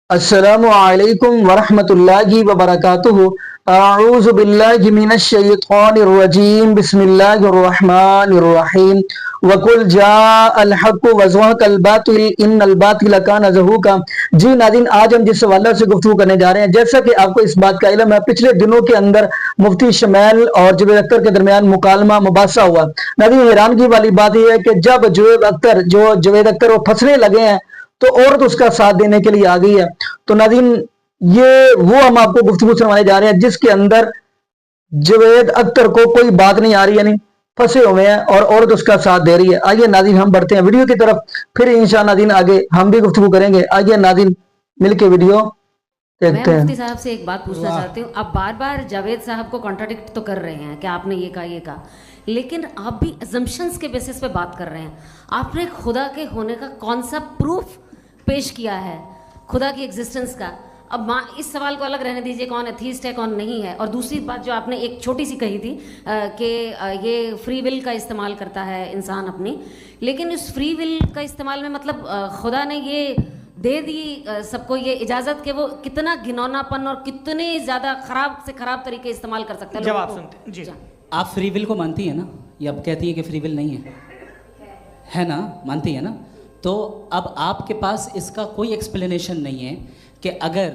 السلام علیکم ورحمۃ اللہ وبرکاتہ۔ اعوذ باللہ من الشیطان الرجیم، بسم اللہ الرحمن الرحیم۔ وَقُلْ جَاءَ الْحَقُّ وَزَهَقَ الْبَاطِلُ إِنَّ الْبَاطِلَ كَانَ زَهُوقًا۔ جی ناظرین، آج ہم جس حوالے سے گفتگو کرنے جا رہے ہیں، جیسا کہ آپ کو اس بات کا علم ہے، پچھلے دنوں کے اندر مفتی شمیل اور جاوید اختر کے درمیان مکالمہ مباحثہ ہوا۔ ناظرین، حیرانگی والی بات یہ ہے کہ جب جاوید اختر وہ پھنسنے لگے ہیں تو عورت اس کا ساتھ دینے کے لیے آ گئی ہے۔ تو ناظرین، یہ وہ ہم آپ کو گفتگو سنوانے جا رہے ہیں جس کے اندر جاوید اختر کو کوئی بات نہیں آ رہی، یعنی پھنسے ہوئے ہیں اور عورت اس کا ساتھ دے رہی ہے۔ آئیے ناظرین ہم بڑھتے ہیں ویڈیو کی طرف، پھر انشاءاللہ ناظرین آگے ہم بھی گفتگو کریں گے۔ آئیے ناظرین مل کے ویڈیو دیکھتے ہیں۔ میں مفتی صاحب سے ایک بات پوچھنا چاہتی ہوں، آپ بار بار جاوید صاحب کو کانٹراڈکٹ تو کر رہے ہیں کہ آپ نے یہ کہا، لیکن آپ بھی assumptions کے بیسس پہ بات کر رہے ہیں۔ آپ نے خدا کے ہونے کا کون سا پروف پیش کیا ہے خدا کی ایگزسٹنس کا؟ اب اس سوال کو الگ رہنے دیجئے، کون ایتھیسٹ ہے کون نہیں ہے۔ اور دوسری بات جو آپ نے ایک چھوٹی سی کہی تھی کہ یہ فری ول کا استعمال کرتا ہے انسان اپنی، لیکن اس فری ول کا استعمال میں مطلب خدا نے یہ دے دی سب کو یہ اجازت کہ وہ کتنا گھنونا پن اور کتنے زیادہ خراب سے خراب طریقے استعمال کر سکتا ہے۔ جواب سنتے ہیں جی۔ آپ فری ول کو مانتی ہیں نا، یا اب کہتی ہے کہ فری ول نہیں ہے نا، مانتی ہے نا؟ تو اب آپ کے پاس اس کا کوئی ایکسپلینیشن نہیں ہے کہ اگر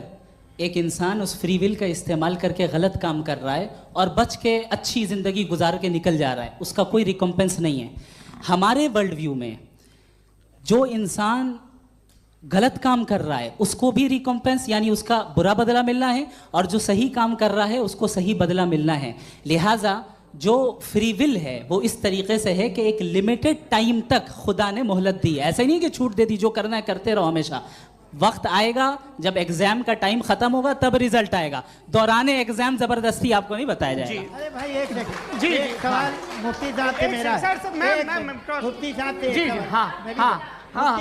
ایک انسان اس فری ول کا استعمال کر کے غلط کام کر رہا ہے اور بچ کے اچھی زندگی گزار کے نکل جا رہا ہے، اس کا کوئی ریکمپنس نہیں ہے۔ ہمارے ورلڈ ویو میں جو انسان غلط کام کر رہا ہے اس کو بھی ریکمپنس یعنی اس کا برا بدلہ ملنا ہے، اور جو صحیح کام کر رہا ہے اس کو صحیح بدلہ ملنا ہے۔ لہٰذا جو فری ول ہے وہ اس طریقے سے ہے کہ ایک لمیٹڈ ٹائم تک خدا نے مہلت دی ہے، ایسا نہیں کہ چھوٹ دے دی جو کرنا ہے کرتے رہو ہمیشہ۔ وقت آئے گا جب ایگزام کا ٹائم ختم ہوگا تب ریزلٹ آئے گا، دوران ایگزام زبردستی آپ کو نہیں بتایا جائے گا۔ ارے بھائی ایک سیکنڈ، جی سوال مفتی صاحب سے میرا مفتی صاحب سے جی ہاں ہاں ہاں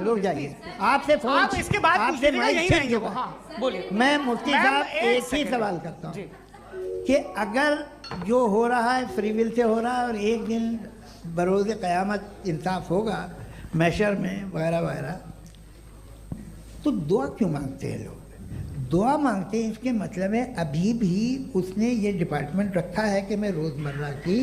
رک جائیے، آپ سے فون اس کے بعد آپ سے مائک چھن چکا۔ بولیے۔ میں مفتی صاحب ایک ہی سوال کرتا ہوں کہ اگر جو ہو رہا ہے فری ول سے ہو رہا ہے اور ایک دن بروز قیامت انصاف ہوگا محشر میں وغیرہ وغیرہ، تو دعا کیوں مانگتے ہیں لوگ؟ دعا مانگتے ہیں اس کے مطلب ہے ابھی بھی اس نے یہ ڈپارٹمنٹ رکھا ہے کہ میں روزمرہ کی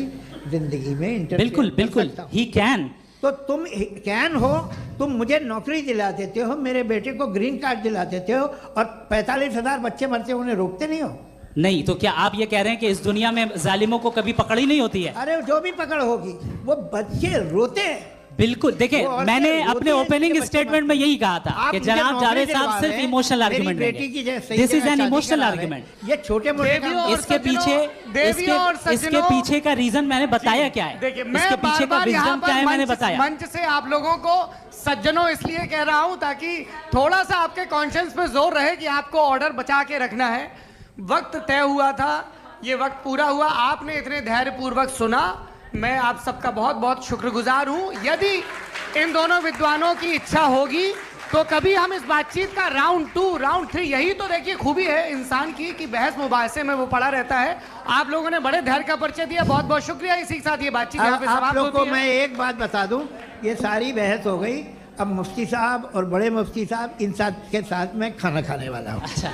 زندگی میں بالکل بالکل ہی کین۔ تو تم کین ہو، تم مجھے نوکری دلا دیتے ہو، میرے بیٹے کو گرین کارڈ دلا دیتے ہو، اور 45,000 بچے مرتے انہیں روکتے نہیں ہو؟ نہیں تو کیا آپ یہ کہہ رہے ہیں کہ اس دنیا میں ظالموں کو کبھی پکڑ ہی نہیں ہوتی ہے؟ ارے جو بھی پکڑ ہوگی وہ بچے روتے ہیں۔ بالکل، دیکھیں میں نے اپنے اوپننگ اسٹیٹمنٹ میں یہی کہا تھا کہ جناب جاوید صاحب صرف ایموشنل آرگیومنٹ دیں گے۔ دس از این ایموشنل آرگیومنٹ۔ یہ چھوٹے موٹے اس کے پیچھے کا ریزن میں نے بتایا کیا ہے، اس کے پیچھے کا ریزن کیا ہے میں نے بتایا۔ منچ سے آپ لوگوں کو سجنوں اس لیے کہہ رہا ہوں تاکہ تھوڑا سا آپ کے کانشنس پہ زور رہے کہ آپ کو آرڈر بچا کے رکھنا ہے۔ وقت طے ہوا تھا، یہ وقت پورا ہوا، آپ نے اتنے دھیرے پوروک سنا، میں آپ سب کا بہت بہت شکر گزار ہوں۔ یدی ان دونوں ودوانوں کی اچھا ہوگی تو کبھی ہم اس بات چیت کا راؤنڈ 2 راؤنڈ 3، یہی تو دیکھیے خوبی ہے انسان کی کہ بحث مباحثے میں وہ پڑا رہتا ہے۔ آپ لوگوں نے بڑے دھیر کا پرچہ دیا، بہت بہت شکریہ۔ اسی کے ساتھ یہ بات چیت یہاں پہ آپ سماپت لوگ کو ہوتی ہے۔ میں ایک بات بتا دوں، یہ ساری بحث ہو گئی، اب مفتی صاحب اور بڑے مفتی صاحب ان ساتھ کے ساتھ میں کھانا کھانے والا ہوں۔ اچھا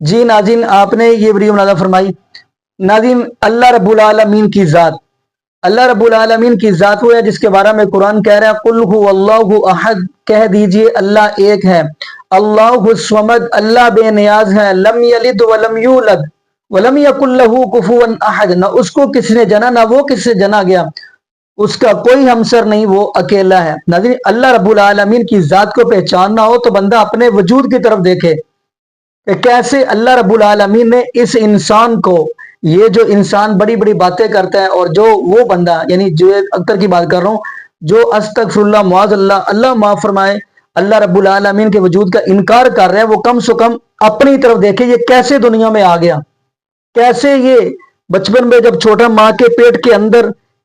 جی ناظرین، آپ نے یہ ویڈیو مناظر فرمائی۔ ناظرین، اللہ رب العالمین کی ذات، اللہ رب العالمین کی ذات وہ ہے جس کے بارے میں قرآن کہہ رہا ہے قل هو اللہ احد، کہہ دیجئے اللہ ایک ہے، اللہ الصمد، اللہ بے نیاز ہے، لم یلد ولم یولد ولم یکن له کفوا احد، نہ اس کو کسی نے جنا نہ وہ کسی سے جنا گیا، اس کا کوئی ہمسر نہیں، وہ اکیلا ہے۔ ناظرین، اللہ رب العالمین کی ذات کو پہچاننا ہو تو بندہ اپنے وجود کی طرف دیکھے کہ کیسے اللہ رب العالمین نے اس انسان کو، یہ جو انسان بڑی بڑی باتیں کرتا ہے اور جو وہ بندہ، یعنی جاوید اختر کی بات کر رہا ہوں، جو استغفر اللہ معاذ اللہ، اللہ معاف فرمائے، اللہ رب العالمین کے وجود کا انکار کر رہے ہیں، وہ کم سے کم اپنی طرف دیکھے یہ کیسے دنیا میں آ گیا، کیسے یہ بچپن میں جب چھوٹا ماں کے پیٹ کے اندر